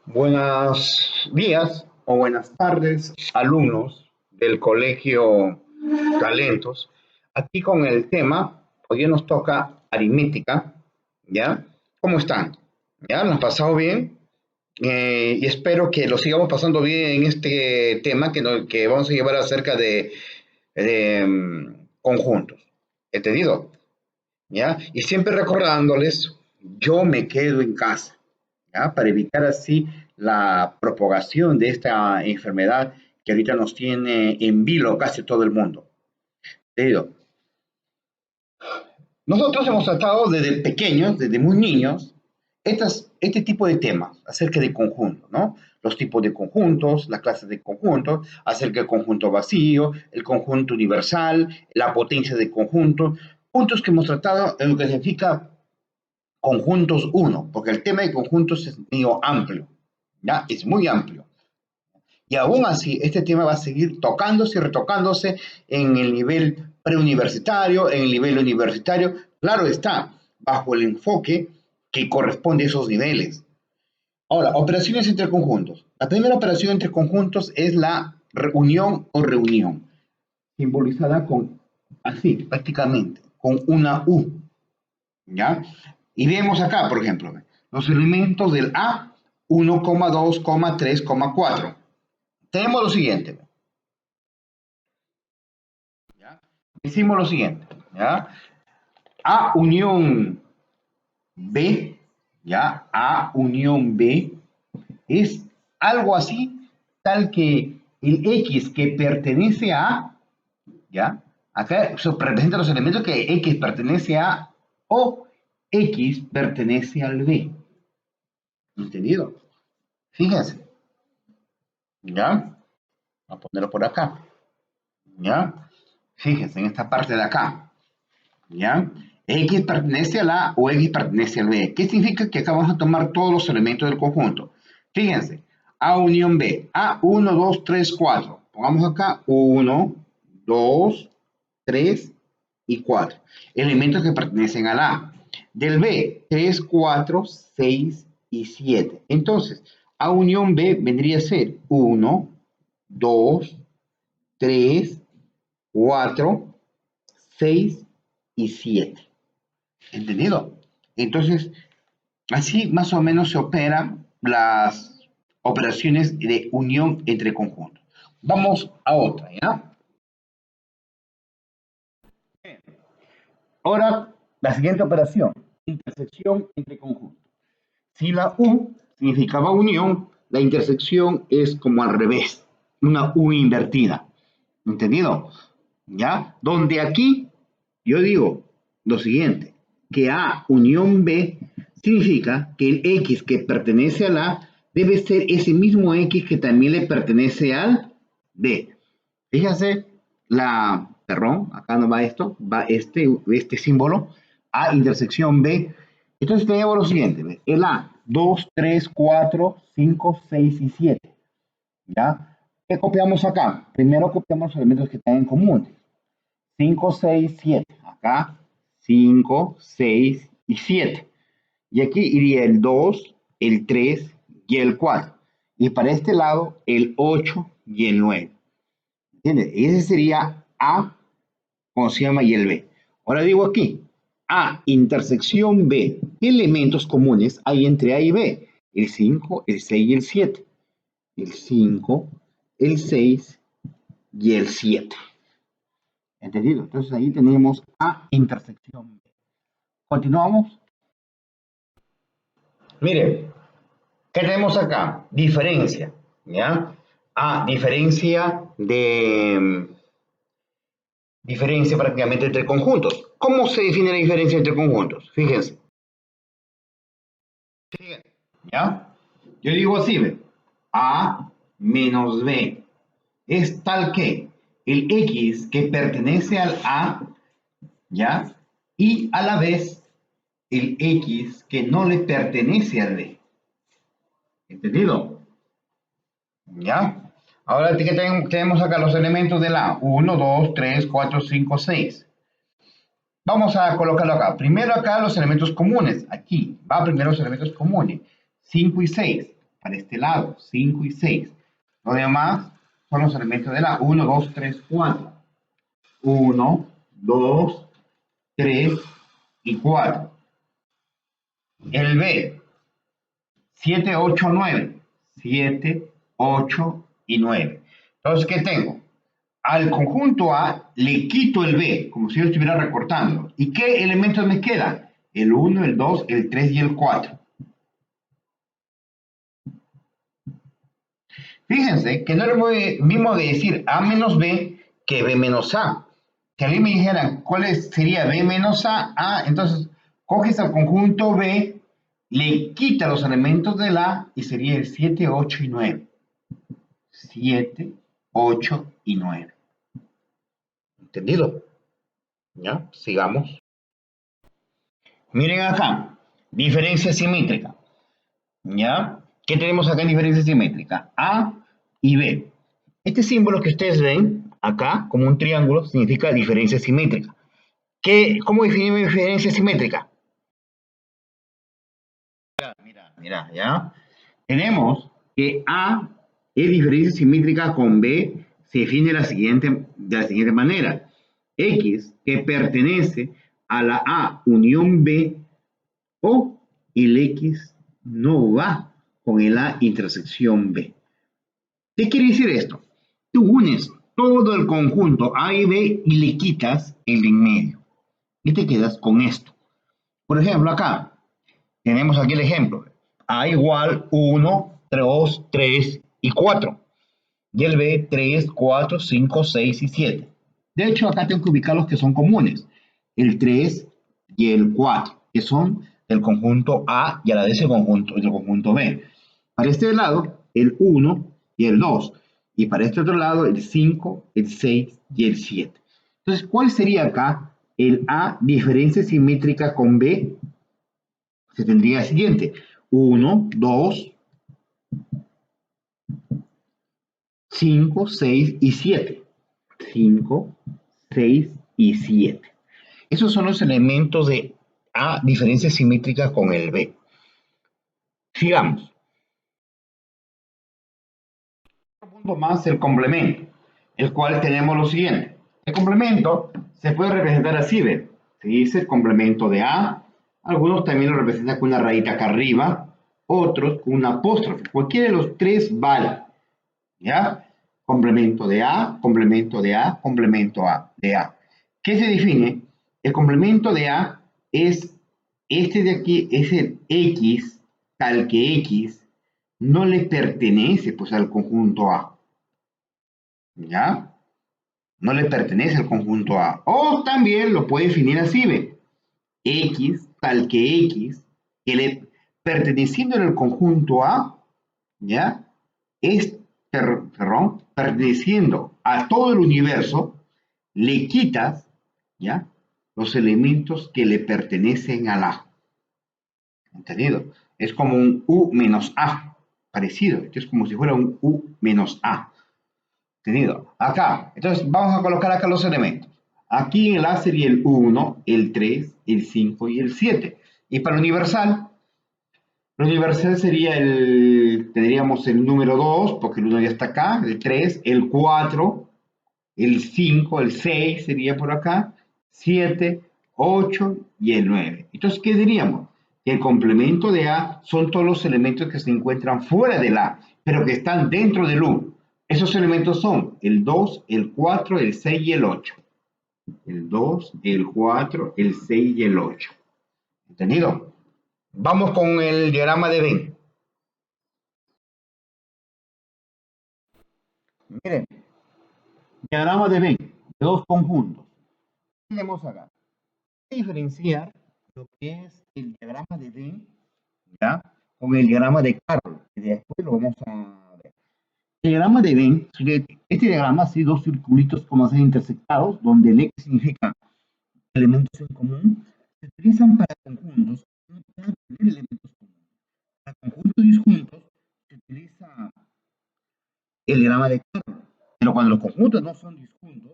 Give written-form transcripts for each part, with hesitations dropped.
Buenos días o buenas tardes, alumnos del Colegio Talentos. Aquí con el tema, hoy nos toca aritmética, ¿ya? ¿Cómo están? ¿Ya? ¿Lo han pasado bien? Y espero que lo sigamos pasando bien en este tema que vamos a llevar acerca de conjuntos. ¿Entendido? ¿Ya? Y siempre recordándoles, yo me quedo en casa, ¿ya? Para evitar así la propagación de esta enfermedad que ahorita nos tiene en vilo casi todo el mundo. ¿Entendido? Nosotros hemos tratado desde pequeños, desde muy niños, este tipo de temas acerca de conjuntos, ¿no? Los tipos de conjuntos, las clases de conjuntos, acerca del conjunto vacío, el conjunto universal, la potencia de conjuntos, puntos que hemos tratado en lo que significa conjuntos uno, porque el tema de conjuntos es medio amplio, ¿ya? Es muy amplio. Y aún así, este tema va a seguir tocándose y retocándose en el nivel preuniversitario, en el nivel universitario. Claro está, bajo el enfoque que corresponde a esos niveles. Ahora, operaciones entre conjuntos. La primera operación entre conjuntos es la unión o reunión, simbolizada con así, prácticamente, con una U, ¿ya? Y vemos acá, por ejemplo, los elementos del A, 1, 2, 3, 4. Tenemos lo siguiente, ¿ya? Decimos lo siguiente, ¿ya? A unión B, ¿ya? A unión B es algo así, tal que el X que pertenece a A, ¿ya? Acá se representan los elementos que X pertenece a o X pertenece al B. ¿Entendido? Fíjense, ¿ya? Vamos a ponerlo por acá, ¿ya? Fíjense en esta parte de acá, ¿ya? X pertenece a la A o X pertenece al B. ¿Qué significa? Que acá vamos a tomar todos los elementos del conjunto. Fíjense, A unión B, A 1, 2, 3, 4. Pongamos acá 1, 2, 3 y 4. Elementos que pertenecen a la A. Del B, 3, 4, 6 y 7. Entonces, A unión B vendría a ser 1, 2, 3, 4, 6 y 7. ¿Entendido? Entonces, así más o menos se operan las operaciones de unión entre conjuntos. Vamos a otra, ¿ya? Ahora, la siguiente operación, intersección entre conjuntos. Si la U significaba unión, la intersección es como al revés, una U invertida. ¿Entendido? ¿Ya? Donde aquí yo digo lo siguiente, que A unión B significa que el X que pertenece al A debe ser ese mismo X que también le pertenece al B. Fíjese perdón, acá no va esto, va este símbolo, A intersección B. Entonces tenemos lo siguiente, el A, 2, 3, 4, 5, 6 y 7. ¿Ya? ¿Qué copiamos acá? Primero copiamos los elementos que están en común. 5, 6, 7. Acá 5, 6 y 7. Y aquí iría el 2, el 3 y el 4. Y para este lado el 8 y el 9. ¿Entiendes? Ese sería A, ¿cómo se llama? Y el B. Ahora digo aquí, A intersección B. ¿Qué elementos comunes hay entre A y B? El 5, el 6 y el 7. El 5, el 6 y el 7. ¿Entendido? Entonces ahí tenemos A intersección B. Continuamos. Miren, ¿qué tenemos acá? Diferencia, ¿ya? A, diferencia prácticamente entre conjuntos. ¿Cómo se define la diferencia entre conjuntos? Fíjense, ¿ya? Yo digo así, ¿ve? A menos B es tal que el X que pertenece al A, ¿ya? Y a la vez el X que no le pertenece al B. ¿Entendido? ¿Ya? Ahora que tenemos acá los elementos de la 1, 2, 3, 4, 5, 6. Vamos a colocarlo acá. Primero acá los elementos comunes. Aquí va primero los elementos comunes. 5 y 6. para este lado, 5 y 6. Lo demás son los elementos de la 1, 2, 3, 4. 1, 2, 3 y 4. El B, 7, 8, 9. 7, 8 y 9. Entonces, ¿qué tengo? Al conjunto A le quito el B, como si yo estuviera recortando. ¿Y qué elementos me quedan? El 1, el 2, el 3 y el 4. Fíjense que no es lo mismo de decir A menos B que B menos A. Si a mí me dijeran cuál sería B menos A, entonces coges al conjunto B, le quita los elementos del A y sería el 7, 8 y 9. 7, 8 y 9. ¿Entendido? ¿Ya? Sigamos. Miren acá, diferencia simétrica. ¿Ya? ¿Qué tenemos acá en diferencia simétrica? A y B. Este símbolo que ustedes ven acá, como un triángulo, significa diferencia simétrica. ¿Cómo definimos diferencia simétrica? Mira, ¿ya? Tenemos que A es diferencia simétrica con B, se define de la siguiente manera. X que pertenece a la A unión B o el X no va con el A intersección B. ¿Qué quiere decir esto? Tú unes todo el conjunto A y B y le quitas el de en medio. Y te quedas con esto. Por ejemplo, acá tenemos aquí el ejemplo. A igual 1, 2, 3 y 4. Y el B 3, 4, 5, 6 y 7. De hecho, acá tengo que ubicar los que son comunes. El 3 y el 4, que son del conjunto A y a la vez del conjunto B. Para este lado, el 1 y el 2. Y para este otro lado, el 5, el 6 y el 7. Entonces, ¿cuál sería acá el A diferencia simétrica con B? Se tendría el siguiente. 1, 2, 5, 6 y 7. 5, 6 y 7. Esos son los elementos de A diferencia simétrica con el B. Sigamos. Otro punto más, el complemento, el cual tenemos lo siguiente. El complemento se puede representar así, ¿ven? Se dice el complemento de A. Algunos también lo representan con una rayita acá arriba, otros con una apóstrofe. Cualquiera de los tres vale. ¿Ya? Complemento de A, complemento de A, complemento de A. ¿Qué se define? El complemento de A es este de aquí, es el X, tal que X no le pertenece pues al conjunto A. ¿Ya? No le pertenece al conjunto A. O también lo puede definir así, ¿ve? X, tal que X, que le perteneciendo en el conjunto A, ¿ya? Es, perdón, perteneciendo a todo el universo, le quitas, ¿ya? Los elementos que le pertenecen a la. ¿Entendido? Es como un U menos A, parecido. Esto es como si fuera un U menos A. ¿Entendido? Acá, entonces vamos a colocar acá los elementos. Aquí en el A sería el 1, el 3, el 5 y el 7. Y para el universal sería tendríamos el número 2, porque el 1 ya está acá, el 3, el 4, el 5, el 6 sería por acá, 7, 8 y el 9. Entonces, ¿qué diríamos? Que el complemento de A son todos los elementos que se encuentran fuera del A, pero que están dentro del U. Esos elementos son el 2, el 4, el 6 y el 8. El 2, el 4, el 6 y el 8. ¿Entendido? Vamos con el diagrama de Venn. Miren, diagrama de Venn, de dos conjuntos. ¿Qué tenemos acá? Hay que diferenciar lo que es el diagrama de Venn, ¿ya? Con el diagrama de Carroll, que después lo vamos a ver. El diagrama de Venn, este diagrama hace dos circulitos como ser intersectados, donde el X significa elementos en común, se utilizan para conjuntos que no pueden tener elementos comunes. Para conjuntos disjuntos se utiliza el diagrama de Carroll, pero cuando los conjuntos no son disjuntos,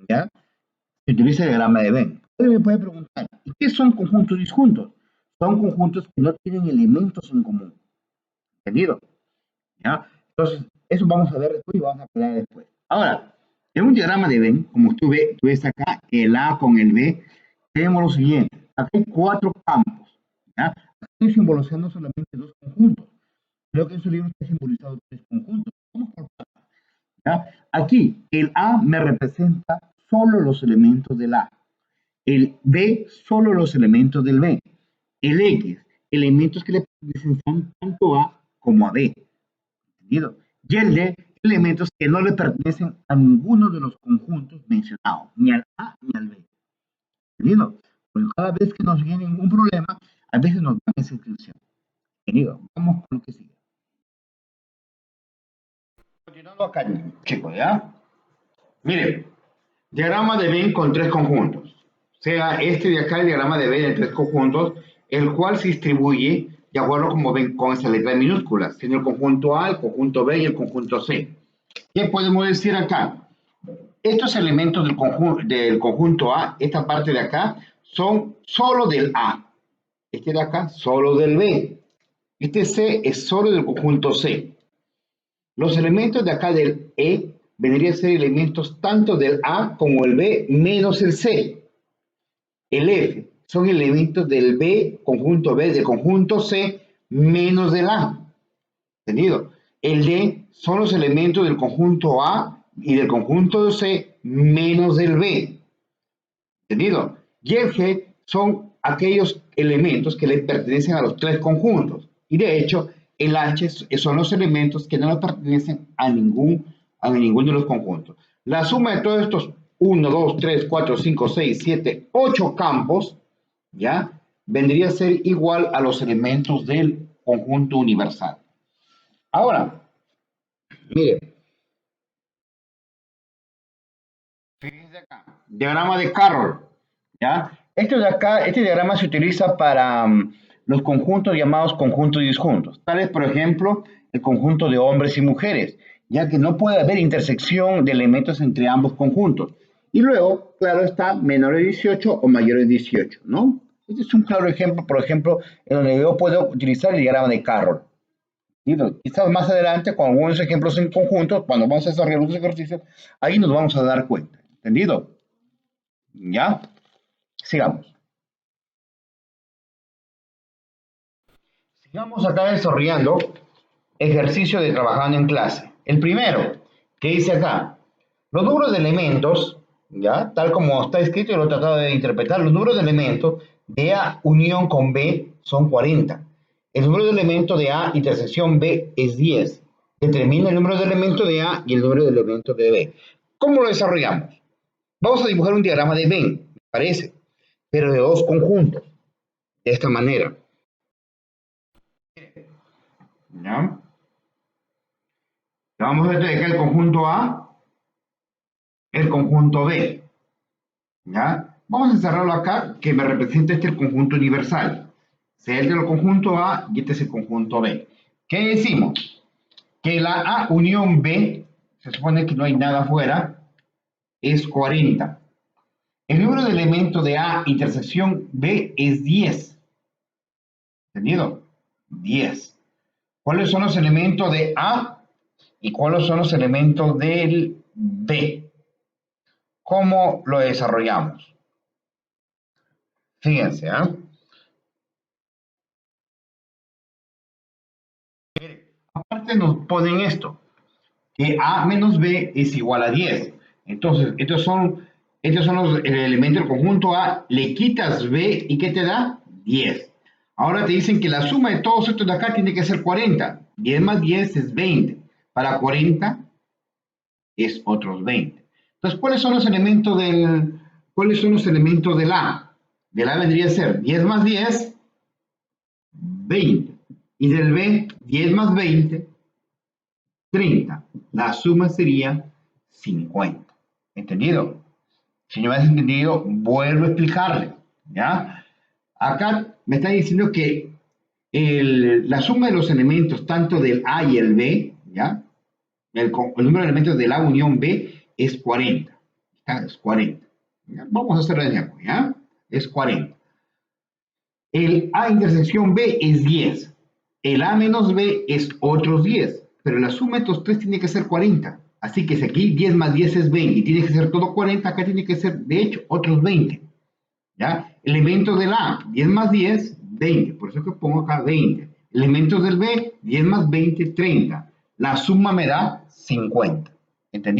¿ya? Se utiliza el diagrama de Venn. Alguien me puede preguntar, ¿y qué son conjuntos disjuntos? Son conjuntos que no tienen elementos en común. ¿Entendido? ¿Ya? Entonces, eso vamos a ver después y vamos a hablar después. Ahora, en un diagrama de Venn, como tú ves acá, el A con el B, tenemos lo siguiente. Aquí hay 4 campos. ¿Ya? Aquí estoy simbolizando solamente 2 conjuntos. Creo que en su libro está simbolizado 3 conjuntos. Vamos por partes. ¿Ya? Aquí, el A me representa solo los elementos del A. El B, solo los elementos del B. El X, elementos que le pertenecen tanto a como a B. ¿Entendido? Y el D, elementos que no le pertenecen a ninguno de los conjuntos mencionados, ni al A ni al B. ¿Entendido? Porque cada vez que nos viene un problema, a veces nos dan esa inscripción. ¿Entendido? Vamos con lo que sigue. Continuando acá, chicos, ¿ya? Miren, diagrama de Venn con 3 conjuntos. O sea, este de acá, el diagrama de Venn de 3 conjuntos, el cual se distribuye de acuerdo como ven con esa letra minúscula, siendo el conjunto A, el conjunto B y el conjunto C. ¿Qué podemos decir acá? Estos elementos del conjunto A, esta parte de acá, son solo del A. Este de acá, solo del B. Este C es solo del conjunto C. Los elementos de acá del E vendrían a ser elementos tanto del A como el B menos el C. El F son elementos del B, conjunto B, del conjunto C menos del A. ¿Entendido? El D son los elementos del conjunto A y del conjunto C menos del B. ¿Entendido? Y el G son aquellos elementos que le pertenecen a los 3 conjuntos. Y de hecho, el H son los elementos que no le pertenecen a ninguno de los conjuntos. La suma de todos estos 1, 2, 3, 4, 5, 6, 7, 8 campos, ¿ya? Vendría a ser igual a los elementos del conjunto universal. Ahora, mire, fíjense acá, diagrama de Carroll, ¿ya? Este de acá, este diagrama se utiliza para los conjuntos llamados conjuntos disjuntos, tales por ejemplo el conjunto de hombres y mujeres, ya que no puede haber intersección de elementos entre ambos conjuntos. Y luego, claro está, menores de 18 o mayores de 18, ¿no? Este es un claro ejemplo, por ejemplo, en donde yo puedo utilizar el diagrama de Carroll. Quizás más adelante, con algunos ejemplos en conjunto, cuando vamos a desarrollar los ejercicios, ahí nos vamos a dar cuenta. ¿Entendido? ¿Ya? Sigamos. Sigamos acá desarrollando ejercicio de trabajando en clase. El primero, que dice acá, los números de elementos, ¿ya? Tal como está escrito y lo he tratado de interpretar, los números de elementos de A unión con B son 40. El número de elementos de A intersección B es 10. Determina el número de elementos de A y el número de elementos de B. ¿Cómo lo desarrollamos? Vamos a dibujar un diagrama de Venn, me parece, pero de 2 conjuntos, de esta manera. ¿Ya? Vamos a ver el conjunto A, el conjunto B. ¿Ya? Vamos a encerrarlo acá, que me representa el conjunto universal. Sea el del conjunto A y este es el conjunto B. ¿Qué decimos? Que la A unión B, se supone que no hay nada afuera, es 40. El número de elementos de A intersección B es 10. ¿Entendido? 10. ¿Cuáles son los elementos de A y cuáles son los elementos del B? ¿Cómo lo desarrollamos? Fíjense, ¿eh? Aparte nos ponen esto, que A menos B es igual a 10. Entonces, estos son los elementos del conjunto A, le quitas B y ¿qué te da? 10. Ahora te dicen que la suma de todos estos de acá tiene que ser 40. 10 más 10 es 20. Para 40 es otros 20. Entonces, ¿cuáles son los elementos del A? Del A vendría a ser 10 más 10, 20. Y del B, 10 más 20, 30. La suma sería 50. ¿Entendido? Si no me has entendido, vuelvo a explicarle. ¿Ya? Acá me está diciendo que la suma de los elementos, tanto del A y el B, ¿ya? El número de elementos de la unión B es 40. ¿Ya? Es 40. ¿Ya? Vamos a hacerlo de nuevo, ¿ya? Es 40. El A intersección B es 10. El A menos B es otros 10, pero la suma de estos tres tiene que ser 40. Así que si aquí 10 más 10 es 20 y tiene que ser todo 40, acá tiene que ser, de hecho, otros 20. ¿Ya? Elementos del A, 10 más 10, 20. Por eso que pongo acá 20. Elementos del B, 10 más 20, 30. La suma me da 50. ¿Entendí?